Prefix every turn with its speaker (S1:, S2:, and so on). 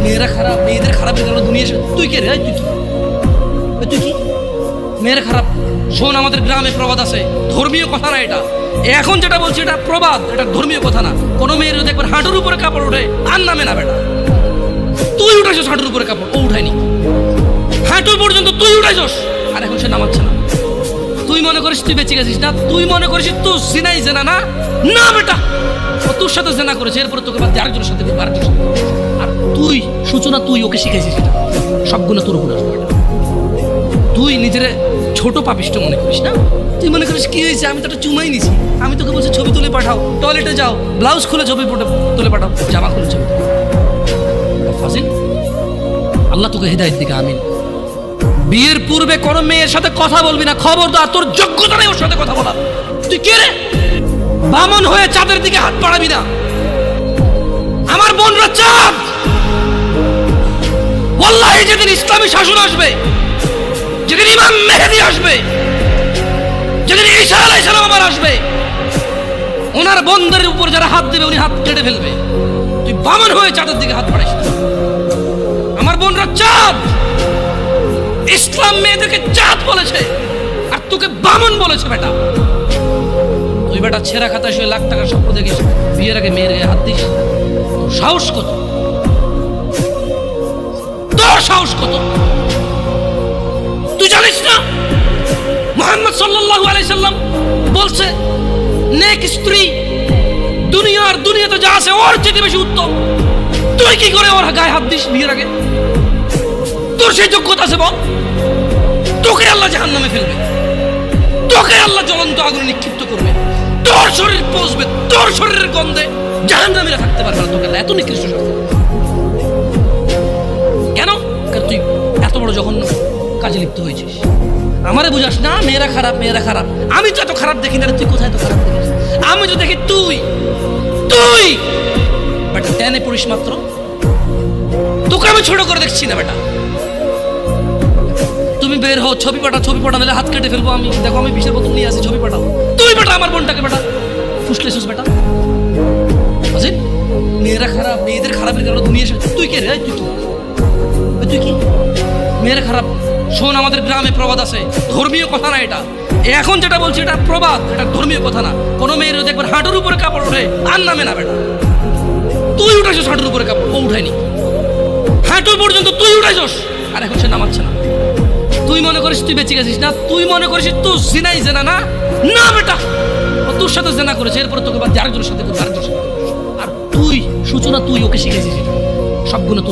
S1: মেয়েরা খারাপ, মেয়েদের খারাপের কারণে দুনিয়া তুই কে রে? তুই কি মেয়েরা খারাপ? শোন, আমাদের গ্রামে প্রবাদ আছে, ধর্মীয় কথা না এটা। এখন যেটা বলছি এটা প্রবাদ, এটা ধর্মীয় কথা না। কোনো মেয়ের যদি একবার হাঁটুর উপরে কাপড় ওঠে আর নামে না বেটা। তুই উঠাইছস হাঁটুর উপরে কাপড়, ও উঠায়নি। হাঁটু পর্যন্ত তুই উঠাইছস, আর এখন সে নামাচ্ছে না। তুই মনে করিস তুই বেঁচে গেছিস না? তুই মনে করিস তুই জিনাই জেনা না? না বেটা, ও তোর সাথে জেনা করেছে, এরপরে তোকে বাদ দিয়ে আরেকজনের সাথে আরেকজনের সাথে। আর তুই সূচনা, তুই ওকে শিখাইছিস এটা, সবগুলো তোর উপরে আসবে। তুই নিজের ছোট পাপিষ্ট মনে করিস না? তুই মনে করিস কি হয়েছে, আমি তো একটা চুমাই নিছি। আমি তোকে বলছি ছবি তুলে পাঠাও, টয়লেটে যাও, ব্লাউজ খুলে ছবি তুলে পাঠাও, জামা খুলে ছবি ফাজিল। আল্লাহ তোকে হেদায়েত দিকে, আমিন। বিয়ের পূর্বে কোনো মেয়ের সাথে কথা বলবি না, খবরদার। তোর যোগ্যতা নেই ওর সাথে কথা বলা। তুই কে রে? বামন হয়ে চাঁদের দিকে হাত বাড়াবি না। আমার বোনরা চাঁদ। ওয়াল্লাহি যেদিন ইসলামী শাসন আসবে, যেদিন ইমাম মেহেদী আসবে, যেদিন ঈসা আলাইহিস সালাম আবার আসবে, ওনার বন্ধের উপর যারা হাত দেবে উনি হাত কেটে ফেলবে। তুই বামন হয়ে চাঁদের দিকে হাত বাড়াইস না। আমার বোনরা চাঁদ। ইসলাম মেয়েদেরকে চাঁদ বলেছে, আর তোকে বামন বলেছে বেটা। তুই বেটা ছেঁড়া খাতায় শুয়ে লাখ টাকার স্বপ্ন দেখিস, বিয়ের আগে মেয়ের গায়ে হাত দিস। তোর সাহস কত? তোর সাহস কত? তুই জানিস না মুহাম্মদ সাল্লাল্লাহু আলাইহি সাল্লাম বলছে, নেক স্ত্রী দুনিয়াতে যা আছে ওর চেয়ে বেশি উত্তম। তুই কি করে ওর গায়ে হাত দিস বিয়ের আগে? তোর সেই যোগ্যতা আছে বল? তোকে আল্লাহ জাহান্নামে ফেলবে, তোকে আল্লাহ জ্বলন্ত আগুনে নিক্ষিপ্ত করবে, তোর শরীর পচবে, তোর শরীরের গন্ধে জাহান্নামীরা থাকতে পারবে না। তোকে এত নিকৃষ্ট শাস্তি কেন? কারণ তুই এত বড় জঘন্য কাজে লিপ্ত হয়েছিস। আমারে বুঝাস না মেয়েরা খারাপ, মেয়েরা খারাপ। আমি তো এত খারাপ দেখি না, তুই কোথায় তো খারাপ দেখিস? আমি তো দেখি তুই বেটা টেনে পড়িস মাত্র। তোকে আমি ছোট করে দেখছি না বেটা। তুমি বের হও, ছবি পাঠা দিলে হাত কেটে ফেলবো আমি। দেখো আমি বিষের বোতল নিয়ে আসি, ছবি পাঠাও। তুই বেটা আমার বোনটাকে বেটা ফুসলেছিস বেটা। বুঝলি মেয়েরা খারাপ, মেয়েদের খারাপের কারণে দুনিয়া তুই কে রে? তুই কি মেয়েরা খারাপ? শোন, আমাদের গ্রামে প্রবাদ আছে, ধর্মীয় কথা না এটা। এখন যেটা বলছি এটা প্রবাদ, এটা ধর্মীয় কথা না। কোনো মেয়ের যদি একবার হাঁটুর উপরে কাপড় ওঠে আর নামে না বেটা। তুই উঠাইছস হাঁটুর উপরে কাপড়, ও উঠায়নি। হাঁটু পর্যন্ত তুই উঠাইছস, আর এখন সে নামাচ্ছে না। তুই মনে করিস তুই বেঁচে গেছিস না? তুই মনে করিস তুই জিনাই জেনা না? না বেটা, ও তোর সাথে জেনা করেছে, এরপরে তোকে বাদ দিয়ে আরেকজনের সাথে করবে, আরেকজনের সাথে। আর তুই সূচনা, তুই ওকে শিখেছিস, সবগুলো তোর